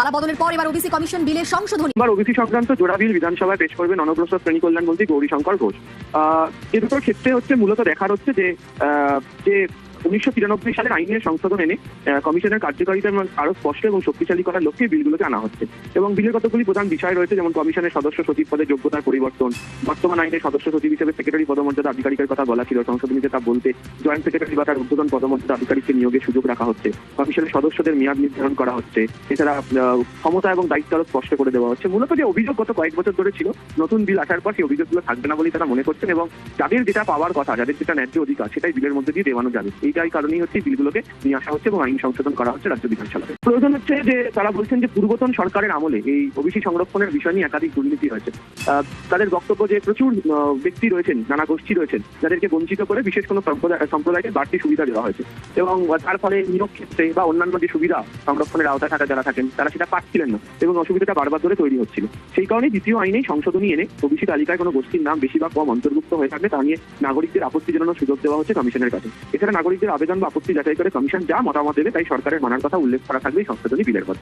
পালাবদলের পর এবার OBC commission বিলের সংশোধনী। এবার ওবিসি সংক্রান্ত জোড়া বিল বিধানসভায় পেশ করবেন অনগ্রসর শ্রেণী কল্যাণ মন্ত্রী গৌরীশঙ্কর ঘোষ। এ দুটোর ক্ষেত্রে মূলত দেখার যে 1993 সালের আইনের সংশোধন এনে কমিশনের কার্যকারিতা আরো স্পষ্ট এবং শক্তিশালী করার লক্ষ্যে বিলগুলোকে আনা হচ্ছে। এবং বিলের কতগুলি প্রধান বিষয় রয়েছে, যেমন কমিশনের সদস্য সচিব পদের যোগ্যতার পরিবর্তন, বর্তমান আইনের সদস্য সচিব হিসেবে সেক্রেটারি পদমর্যাদা আধিকারিকের কথা বলা ছিল, সংশোধনীতে তা বলতে জয়েন্ট সেক্রেটারি বা তার ঊর্ধ্বতন পদমর্যাদা আধিকারিককে নিয়োগের সুযোগ রাখা হচ্ছে। কমিশনের সদস্যদের মেয়াদ নির্ধারণ করা হচ্ছে। এছাড়া ক্ষমতা এবং দায়িত্ব আরো স্পষ্ট করে দেওয়া হচ্ছে। মূলত যে অভিযোগ গত কয়েক বছর ধরে ছিল, নতুন বিল আসার পর সেই অভিযোগগুলো থাকবে না বলেই তারা মনে করছেন, এবং যাদের যেটা পাওয়ার কথা, যাদের যেটা ন্যায্য অধিকার, সেটাই বিলের মধ্যে দিয়ে দেওয়ানো যাবে। এইটাই কারণেই বিলগুলোকে নিয়ে আসা হচ্ছে এবং আইন সংশোধন করা হচ্ছে রাজ্য বিধানসভায়। প্রয়োজন হচ্ছে যে তারা বলছেন যে পূর্বতন সরকারের আমলে এই ওবিসি সংরক্ষণের বিষয় নিয়ে একাধিক দুর্নীতি হয়েছে। তাদের বক্তব্য যে প্রচুর ব্যক্তি রয়েছেন, নানা গোষ্ঠী রয়েছেন, যাদেরকে বঞ্চিত করে বিশেষ কোনো সম্প্রদায়কে বাড়তি সুবিধা দেওয়া হয়েছে, এবং তার ফলে নিয়োগ ক্ষেত্রে বা অন্যান্য যে সুবিধা সংরক্ষণের আওতায় থাকা যারা থাকেন তারা সেটা পাচ্ছিলেন না, এবং অসুবিধাটা বারবার ধরে তৈরি হচ্ছিল। সেই কারণে দ্বিতীয় আইনেই সংশোধনী এনে ওবিসি তালিকায় কোনো গোষ্ঠীর নাম বেশি বা কম অন্তর্ভুক্ত হয়ে থাকলে তা নিয়ে নাগরিকদের আপত্তি জানানোর সুযোগ দেওয়া হচ্ছে কমিশনের কাছে। এছাড়া নাগরিকদের আবেদন বা আপত্তি যাচাই করে কমিশন যা মতামত দেবে তাই সরকারের মানার কথা উল্লেখ করা থাকবে এই সংশোধনী বিলের কথা।